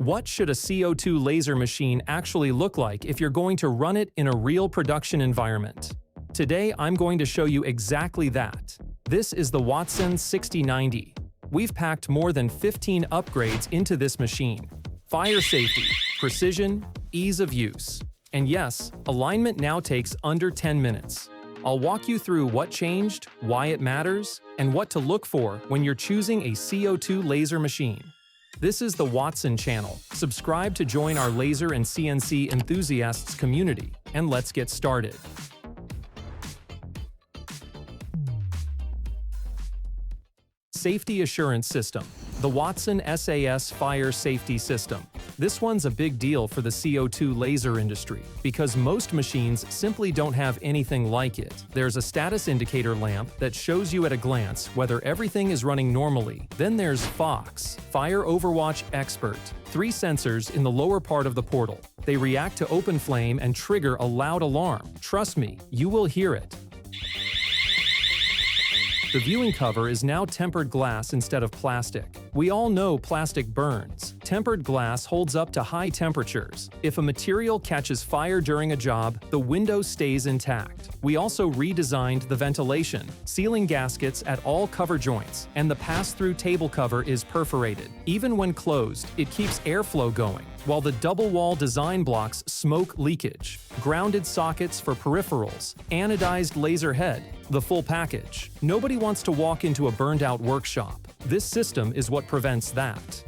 What should a CO2 laser machine actually look like if you're going to run it in a real production environment? Today, I'm going to show you exactly that. This is the Wattsan 6090. We've packed more than 15 upgrades into this machine. Fire safety, precision, ease of use. And yes, alignment now takes under 10 minutes. I'll walk you through what changed, why it matters, and what to look for when you're choosing a CO2 laser machine. This is the Wattsan channel. Subscribe to join our laser and CNC enthusiasts community, and let's get started. Safety Assurance System. The Wattsan SAS Fire Safety System. This one's a big deal for the CO2 laser industry because most machines simply don't have anything like it. There's a status indicator lamp that shows you at a glance whether everything is running normally. Then there's FOX, Fire Overwatch Expert. 3 sensors in the lower part of the portal. They react to open flame and trigger a loud alarm. Trust me, you will hear it. The viewing cover is now tempered glass instead of plastic. We all know plastic burns. Tempered glass holds up to high temperatures. If a material catches fire during a job, the window stays intact. We also redesigned the ventilation, sealing gaskets at all cover joints, and the pass-through table cover is perforated. Even when closed, it keeps airflow going, while the double-wall design blocks smoke leakage. Grounded sockets for peripherals, anodized laser head, the full package. Nobody wants to walk into a burned-out workshop. This system is what prevents that.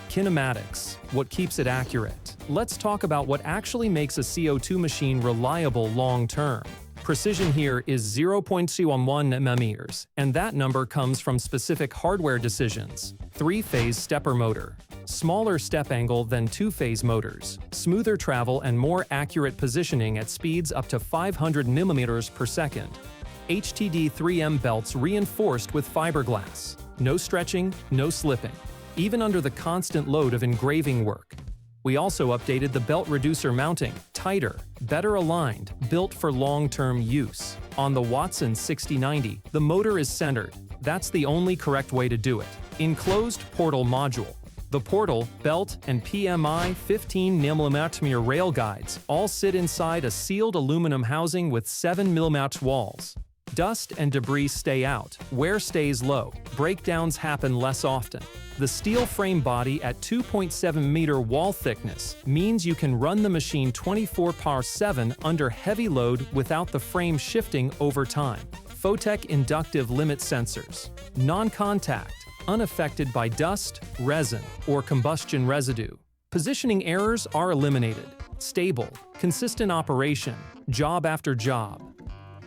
Kinematics, what keeps it accurate. Let's talk about what actually makes a CO2 machine reliable long-term. Precision here is 0.211 mm, and that number comes from specific hardware decisions. 3-phase stepper motor. Smaller step angle than 2-phase motors. Smoother travel and more accurate positioning at speeds up to 500 mm per second. HTD 3M belts reinforced with fiberglass. No stretching, no slipping, even under the constant load of engraving work. We also updated the belt reducer mounting, tighter, better aligned, built for long-term use. On the Wattsan 6090, the motor is centered. That's the only correct way to do it. Enclosed portal module. The portal, belt, and PMI 15 mm rail guides all sit inside a sealed aluminum housing with 7 mm walls. Dust and debris stay out, wear stays low, breakdowns happen less often. The steel frame body at 2.7 meter wall thickness means you can run the machine 24/7 under heavy load without the frame shifting over time. Photech inductive limit sensors. Non-contact, unaffected by dust, resin, or combustion residue. Positioning errors are eliminated. Stable, consistent operation, job after job.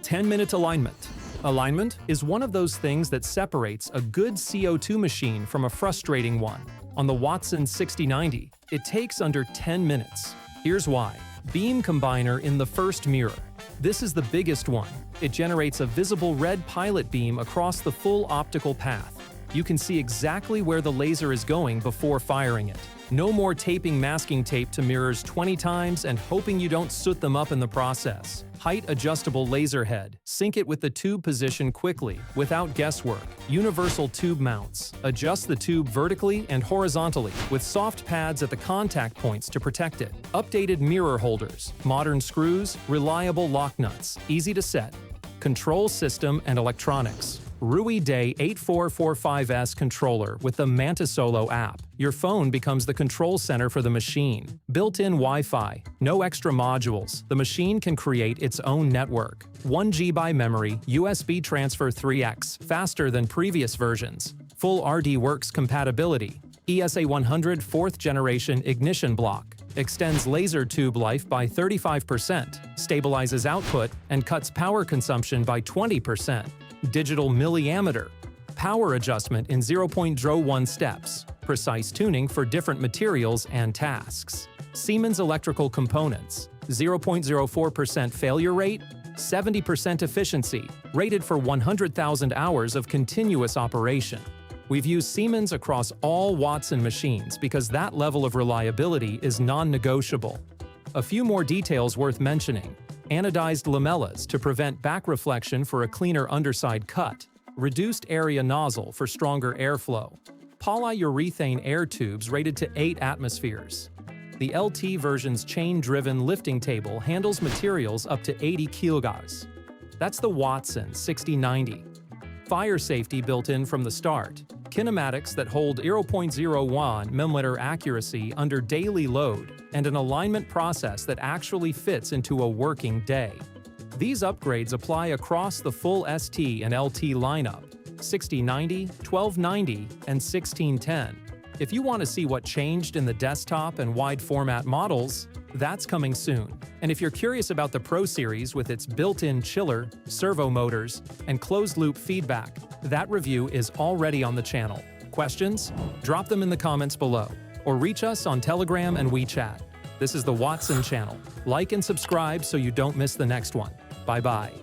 10-minute alignment. Alignment is one of those things that separates a good CO2 machine from a frustrating one. On the Wattsan 6090, it takes under 10 minutes. Here's why. Beam combiner in the first mirror. This is the biggest one. It generates a visible red pilot beam across the full optical path. You can see exactly where the laser is going before firing it. No more taping masking tape to mirrors 20 times and hoping you don't soot them up in the process. Height adjustable laser head. Sync it with the tube position quickly, without guesswork. Universal tube mounts. Adjust the tube vertically and horizontally, with soft pads at the contact points to protect it. Updated mirror holders. Modern screws, reliable lock nuts. Easy to set. Control system and electronics. Ruida 8445S controller with the Mantisolo app. Your phone becomes the control center for the machine. Built-in Wi-Fi, no extra modules. The machine can create its own network. 1 GB memory, USB transfer 3x, faster than previous versions. Full RD-Works compatibility. ESA 100 4th generation ignition block. Extends laser tube life by 35%, stabilizes output, and cuts power consumption by 20%. Digital milliammeter. Power adjustment in 0.01 steps. Precise tuning for different materials and tasks. Siemens electrical components. 0.04% failure rate. 70% efficiency. Rated for 100,000 hours of continuous operation. We've used Siemens across all Wattsan machines because that level of reliability is non-negotiable. A few more details worth mentioning. Anodized lamellas to prevent back reflection for a cleaner underside cut. Reduced area nozzle for stronger airflow. polyurethane air tubes rated to 8 atmospheres. The LT version's chain-driven lifting table handles materials up to 80 kilograms. That's the Wattsan 6090. Fire safety built in from the start. Kinematics that hold 0.01 mm accuracy under daily load, and an alignment process that actually fits into a working day. These upgrades apply across the full ST and LT lineup: 6090, 1290, and 1610. If you want to see what changed in the desktop and wide format models, that's coming soon. And if you're curious about the Pro Series with its built-in chiller, servo motors, and closed-loop feedback, that review is already on the channel. Questions? Drop them in the comments below, or reach us on Telegram and WeChat. This is the Wattsan channel. Like and subscribe so you don't miss the next one. Bye-bye.